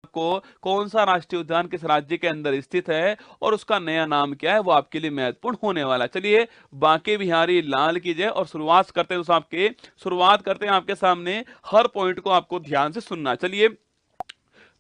आपको कौन सा राष्ट्रीय उद्यान किस राज्य के अंदर स्थित है और उसका नया नाम क्या है, वो आपके लिए महत्वपूर्ण होने वाला है। चलिए बांके बिहारी लाल की जय, और शुरुआत करते हैं आपके सामने। हर पॉइंट को आपको ध्यान से सुनना। चलिए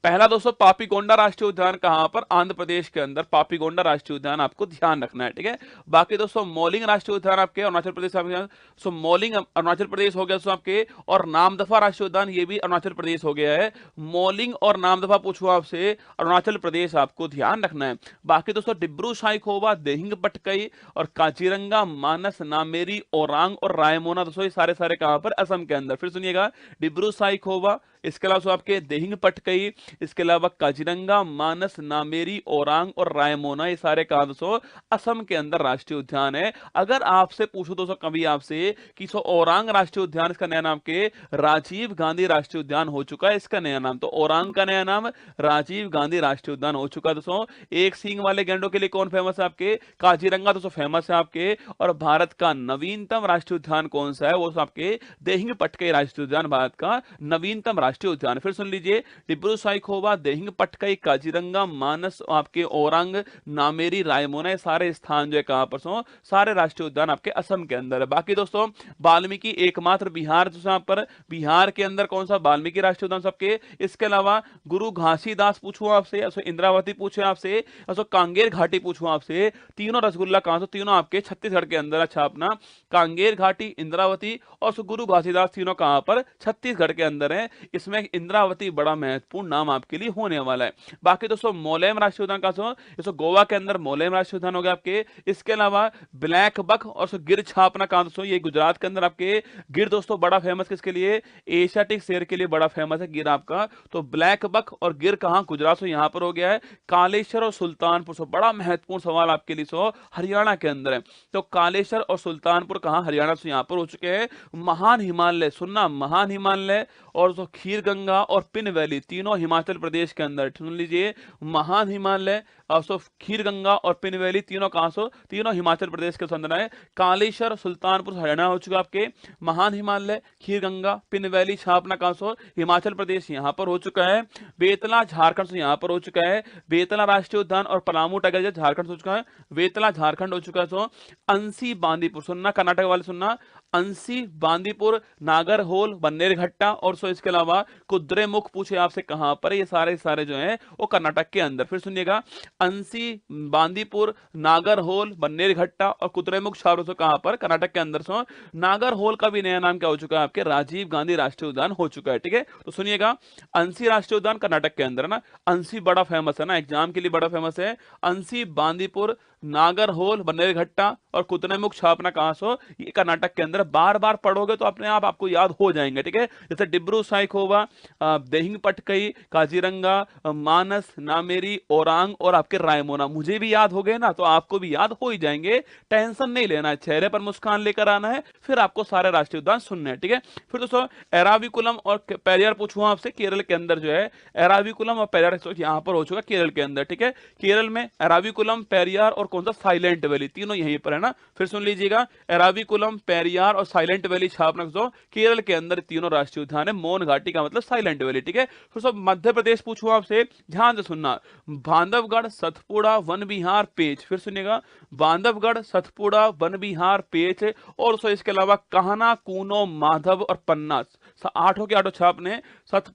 पहला दोस्तों, पापीकोंडा राष्ट्रीय उद्यान कहां पर? आंध्र प्रदेश के अंदर पापीकोंडा राष्ट्रीय उद्यान आपको ध्यान रखना है, ठीक है। बाकी दोस्तों मौलिंग राष्ट्रीय उद्यान आपके अरुणाचल प्रदेश आपके, सो मौलिंग अरुणाचल प्रदेश हो गया दोस्तों आपके, और नामदफा राष्ट्रीय उद्यान ये भी अरुणाचल प्रदेश हो गया है। मौलिंग और नामदफा पूछो आपसे, अरुणाचल प्रदेश आपको ध्यान रखना है। बाकी दोस्तों डिब्रू साइखोवा, देहिंग पटकई और काजीरंगा, मानस, नामेरी, ओरांग और रायमोना दोस्तों ये सारे सारे कहां पर? असम के अंदर। फिर सुनिएगा, डिब्रू साइखोवा, इसके अलावा आपके देहिंग पटकई, इसके अलावा काजीरंगा, मानस, नामेरी, ओरांग और रायमोना ये सारे कहां दोस्तों? असम के अंदर राष्ट्रीय उद्यान है। अगर आपसे पूछो दोस्तों कभी आपसे कि ओरांग राष्ट्रीय उद्यान, इसका नया नाम के राजीव गांधी राष्ट्रीय उद्यान हो चुका है, इसका नया नाम, तो ओरांग का नया नाम राजीव गांधी राष्ट्रीय उद्यान हो चुका है दोस्तों। एक सींग वाले गैंडों के लिए कौन फेमस है आपके? काजीरंगा दोस्तों फेमस है आपके। और भारत का नवीनतम राष्ट्रीय उद्यान कौन सा है? वो आपके देहिंग पटकई राष्ट्रीय उद्यान भारत का नवीनतम राष्ट्रीय उद्यान। फिर सुन लीजिए, डिब्रू साइखोवा, देहिंग पटकई, काजीरंगा, मानस आपके, ओरांग, नामेरी, रायमोना ये सारे स्थान जो है कहां पर सो? सारे राष्ट्रीय उद्यान आपके असम के अंदर है। बाकी दोस्तों वाल्मीकि एकमात्र बिहार जो यहाँ पर, बिहार के अंदर कौन सा? वाल्मीकि राष्ट्रीय उद्यान सबके। इसके अलावा गुरु घासीदास पूछूं आपसे, इंद्रावती पूछे आपसे, कांगेर घाटी पूछूं आपसे, तीनों रसगुल्ला कहां से? तीनों आपके छत्तीसगढ़ के अंदर। अच्छा अपना कांगेर घाटी, इंद्रावती और गुरु घासीदास तीनों कहां पर? छत्तीसगढ़ के अंदर है। इसमें इंद्रावती बड़ा महत्वपूर्ण नाम आपके लिए होने वाला है। बाकी दोस्तों मोलेम राष्ट्रीय उद्यान कहां से? गोवा के अंदर मोलेम राष्ट्रीय उद्यान हो गया आपके। इसके अलावा ब्लैक बक और गिर छापना कहां दोस्तों? ये गुजरात के अंदर आपके। गिर दोस्तों बड़ा फेमस किसके लिए? एशियाटिक शेर के लिए बड़ा फेमस है गिर आपका। तो ब्लैक बक और गिर कहां? गुजरात से यहां पर हो गया है। कालेश्वर और सुल्तानपुर से, बड़ा महत्वपूर्ण सवाल आपके लिए हरियाणा के अंदर है। तो कालेश्वर और सुल्तानपुर कहां? हरियाणा से यहां पर हो चुके हैं। महान हिमालय, सुनना, महान हिमालय और खीर गंगा और पिन वैली तीनों हिमाचल प्रदेश के अंदर। सुन लीजिए, महान हिमालय और खीर गंगा और पिन वैली तीनों कहां से? तीनों हिमाचल प्रदेश के अंदर है। कालेश्वर, सुल्तानपुर हरियाणा हो चुका आपके। महान हिमालय, खीर गंगा, पिन वैली, छापना कहां से? हिमाचल प्रदेश यहां पर हो चुका है। बेतला झारखंड से यहां पर हो चुका है। बेतला राष्ट्रीय उद्यान और पलामू टाइगर झारखंड हो चुका है। बेतला झारखंड हो चुका है। अंसी बांदीपुर, सुनना कर्नाटक वाले सुनना, अंसी, बांदीपुर, नागरहोल, बन्नेरघट्टा और इसके अलावा कुद्रेमुख पूछे आपसे कहां पर? ये सारे सारे जो हैं वो कर्नाटक के अंदर। फिर सुनिएगा, अंसी, बांदीपुर, नागरहोल, बन्नेरघट्टा और कुद्रेमुख छावरों से कहां पर? कर्नाटक के अंदर। नागरहोल का भी नया नाम क्या हो चुका है आपके? राजीव गांधी राष्ट्रीय उद्यान हो चुका है, ठीक है। तो सुनिएगा, अंसी राष्ट्रीय उद्यान कर्नाटक के अंदर है ना। अंसी बड़ा फेमस है ना, एग्जाम के लिए बड़ा फेमस है। अंसी, बांदीपुर, नागरहोल, बन्नेरघट्टा और कुद्रेमुख छापना कहां से? ये कर्नाटक के अंदर। बार बार पढ़ोगे तो अपने आप आपको याद हो जाएंगे, ठीक है। जैसे डिब्रू साइखोवा, देहिंग पटकई, काजीरंगा, मानस, नामेरी, ओरांग और आपके रायमोना, मुझे भी याद हो गए ना तो आपको भी याद हो ही जाएंगे। टेंशन नहीं लेना है, चेहरे पर मुस्कान लेकर आना है, फिर आपको सारे राष्ट्रीय उद्यान सुनने हैं, ठीक है। फिर दोस्तों एराविकुलम और पेरियार पूछूं आपसे, केरल के अंदर जो है एराविकुलम और पेरियार यहां पर हो चुका केरल के अंदर, ठीक है। केरल में एराविकुलम, पेरियार और कौन सा? साइलेंट वैली, तीनों यहीं पर है ना। फिर सुन लीजिएगा, एराविकुलम, पेरियार और साइलेंट वैली छापना केरल के अंदर तीनों राष्ट्रीय उद्यान है। मौन घाटी का मतलब साइलेंट वैली, ठीक है। फिर सब मध्य प्रदेश पूछूं आपसे, ध्यान से सुनना, बांधवगढ़, सतपुड़ा, वन विहार, पेच। फिर सुनिएगा, बांधवगढ़, सतपुड़ा, वन विहार, पेच और इसके अलावा कहना, कूनो, माधव और पन्ना, आठों के आठों छापने।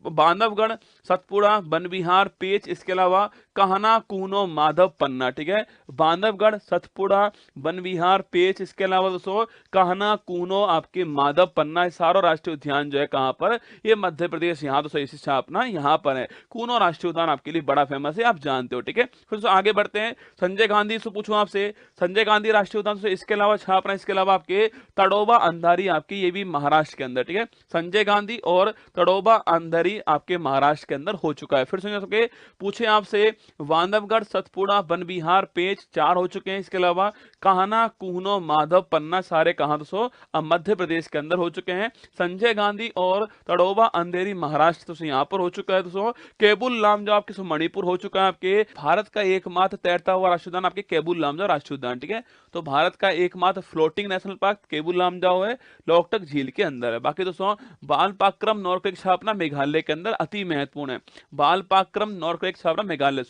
बांधवगढ़, सतपुड़ा, वन विहार, पेच, इसके अलावा कहना, कूनो, माधव, पन्ना, ठीक है। बांधवगढ़, सतपुड़ा, वन विहार, पेच, इसके अलावा दोस्तों कहना, कूनो, आपके माधव, पन्ना, सारों राष्ट्रीय उद्यान जो है कहां पर? ये मध्य प्रदेश, यहां तो सही छापना यहां पर है। कूनो राष्ट्रीय उद्यान आपके लिए बड़ा फेमस है, आप जानते हो, ठीक है। फिर आगे बढ़ते हैं, संजय गांधी से पूछूं आपसे, संजय गांधी राष्ट्रीय उद्यान से इसके अलावा छापना, इसके अलावा आपके तड़ोबा अंधारी आपके, ये भी महाराष्ट्र के अंदर, ठीक है। संजय गांधी और तड़ोबा अंधारी आपके महाराष्ट्र के अंदर हो चुका है। फिर सुनिए पूछे आपसे, बांधवगढ़, सतपुड़ा, वन विहार, पेच, चार बिहार हो चुके हैं। इसके अलावा कान्हा, कूहनो, माधव, पन्ना सारे कहाँ दोस्तों मध्य प्रदेश के अंदर हो चुके हैं। संजय गांधी और तड़ोबा अंधेरी महाराष्ट्र दोस्तों यहाँ पर हो चुका है दोस्तों। केबुल लामजाओ आपके मणिपुर हो चुका है। आपके भारत का एकमात्र तैरता हुआ राष्ट्रीय उद्यान आपके केबुल लामजाओ राष्ट्रीय उद्यान, ठीक है। तो भारत का एकमात्र floating national park Keibul Lamjao है, लोकटक झील के अंदर है। बाकी दोस्तों बालपाक्रम नॉर्वे स्थापना मेघालय के अंदर अति महत्वपूर्ण है। बालपाक्रम नॉर्वे स्थापना मेघालय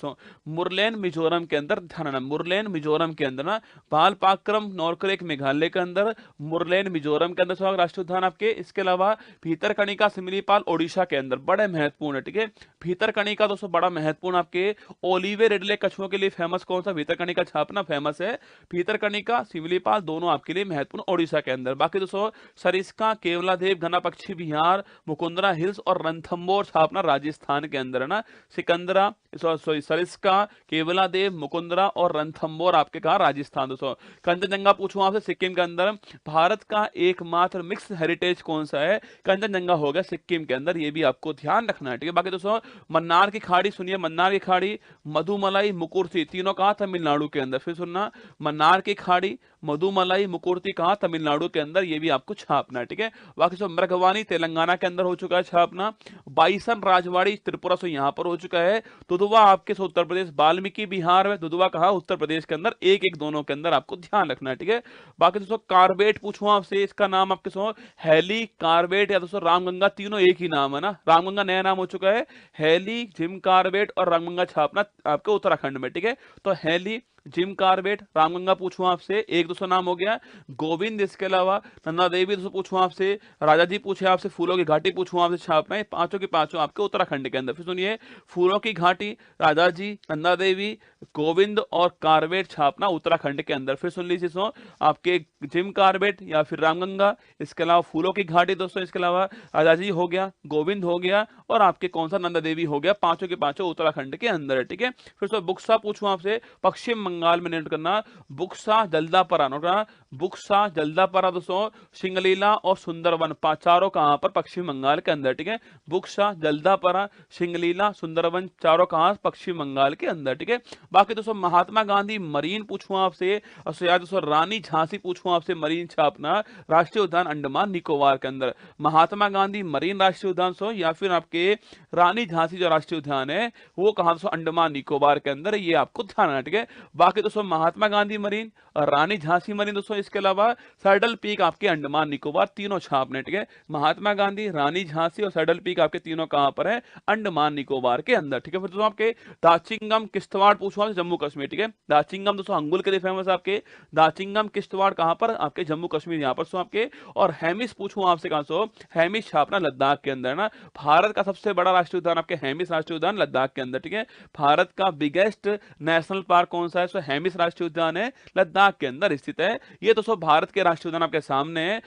मुरलेन मिजोरम के अंदर, ध्यान रखना मुरलेन मिजोरम के अंदर ना, बालपाक्रम नॉर्वे मेघालय के अंदर, मुरलेन मिजोरम के अंदर राष्ट्रीय उद्यान आपके। इसके अलावा भीतरकनिका सिमिलीपाल ओडिशा के अंदर बड़े महत्वपूर्ण है, ठीक है। भीतरकनिका दोस्तों बड़ा महत्वपूर्ण आपके ओलिवे रिडले कछुओं के लिए फेमस कौन सा, भीतरकनिका छापना फेमस है। भीतरकनिका सिमिलीपाल दोनों आपके लिए महत्वपूर्ण ओडिशा के अंदर। बाकी दोस्तों सरिस्का, केवलादेव घना पक्षी बिहार, मुकुंदरा हिल्स और रणथंबोर छापना राजस्थान के अंदर है ना। सिकंदरा सरिस्का, केवलादेव, मुकुंदरा और रणथंबोर आपके कहा राजस्थान दोस्तों। कंचनजंगा पूछूं आपसे सिक्किम के अंदर। भारत का एकमात्र मिक्स हेरिटेज कौन सा है, कंचनजंगा हो गया सिक्किम के अंदर, ये भी आपको ध्यान रखना है, ठीक है। बाकी दोस्तों मन्नार की खाड़ी सुनिए, मन्नार की खाड़ी, मधुमलाई, मुकुर्ती तीनों कहा तमिलनाडु के अंदर। फिर सुनना मन्नार की खाड़ी, मधुमलाई, मुकुर्ती कहा तमिलनाडु के अंदर, ये भी आपको छापना है, ठीक है। बाकी सब मृगवानी तेलंगाना के अंदर हो चुका है छापना। बाइसन राजवाड़ी त्रिपुरा से यहां पर हो चुका है। दुधवा आपके उत्तर प्रदेश, वाल्मीकि बिहार में, दुधवा कहा उत्तर प्रदेश के अंदर, एक एक दोनों के अंदर आपको ध्यान रखना है, ठीक है। बाकी दोस्तों कार्बेट पूछूं आपसे, इसका नाम आपके सो हैली, कार्बेट या दोस्तों रामगंगा, तीनों एक ही नाम है ना। रामगंगा नया नाम हो चुका है, हैली, जिम कार्बेट और रामगंगा छापना आपके उत्तराखंड में, ठीक है। तो हैली, जिम कार्बेट, रामगंगा पूछूं आपसे, एक दोस्तों नाम हो गया। गोविंद, इसके अलावा नंदा देवी दोस्तों पूछूं आपसे, राजा जी पूछे आपसे, फूलों की घाटी पूछूं आपसे छापना है, पांचों की पांचों आपके उत्तराखंड के अंदर। फिर सुनिए फूलों की घाटी, राजा जी, नंदा देवी, गोविंद और कार्बेट छापना उत्तराखंड के अंदर। फिर सुन लीजिए दोस्तों आपके जिम कार्बेट या फिर रामगंगा, इसके अलावा फूलों की घाटी दोस्तों, इसके अलावा राजा जी हो गया, गोविंद हो गया और आपके कौन सा नंदा देवी हो गया, पांचों के पांचों उत्तराखंड के अंदर है, ठीक है। फिर दोस्तों बुक्सा पूछूं आपसे, पश्चिम बंगाल में नोट करना, बुक्सा जल्दापरा नोट करना, बुक्सा जल्दापरा दोस्तों, सिंगलीला और सुंदरवन चारों कहां पर, पश्चिम बंगाल के अंदर, ठीक है। बुक्सा, जल्दापरा, सिंगलीला, सुंदरवन चारों कहां, पश्चिम बंगाल के अंदर, ठीक है। बाकी दोस्तों महात्मा गांधी मरीन पूछूं आपसे, और दोस्तों रानी झांसी पूछूं आपसे, मरीन छापना राष्ट्रीय उद्यान अंडमान निकोबार के अंदर। महात्मा गांधी मरीन राष्ट्रीय उद्यान सो या फिर आपके रानी झांसी जो राष्ट्रीय उद्यान है वो कहां दोस्तों अंडमान निकोबार के अंदर, ये आपको ध्यान रखना, ठीक है। बाकी दोस्तों महात्मा गांधी मरीन और रानी झांसी मरीन दोस्तों, इसके अलावा सैडल पीक आपके अंडमान निकोबार, तीनों छापने, ठीक है। महात्मा गांधी, रानी झांसी और सैडल पीक आपके तीनों कहां पर है, अंडमान निकोबार के अंदर, ठीक है। फिर दोस्तों आपके दाचिंगम किश्तवाड़ पूछूंगा जम्मू कश्मीर, ठीक है। दाचिंगम दोस्तों अंगुल के लिए फेमस आपके, दाचिंगम किश्तवाड़ कहां पर, आपके जम्मू कश्मीर यहां पर सो आपके। और हेमिस पूछूं आपसे कहां सो, हेमिस छापना लद्दाख के अंदर ना। भारत का सबसे बड़ा राष्ट्रीय उद्यान आपके हेमिस राष्ट्रीय उद्यान लद्दाख के अंदर, ठीक है। भारत का बिगेस्ट नेशनल पार्क कौन सा है, सो हेमिस राष्ट्रीय उद्यान है, लद्दाख के अंदर स्थित है। ये दोस्तों भारत के राष्ट्रीय उद्यान आपके सामने है।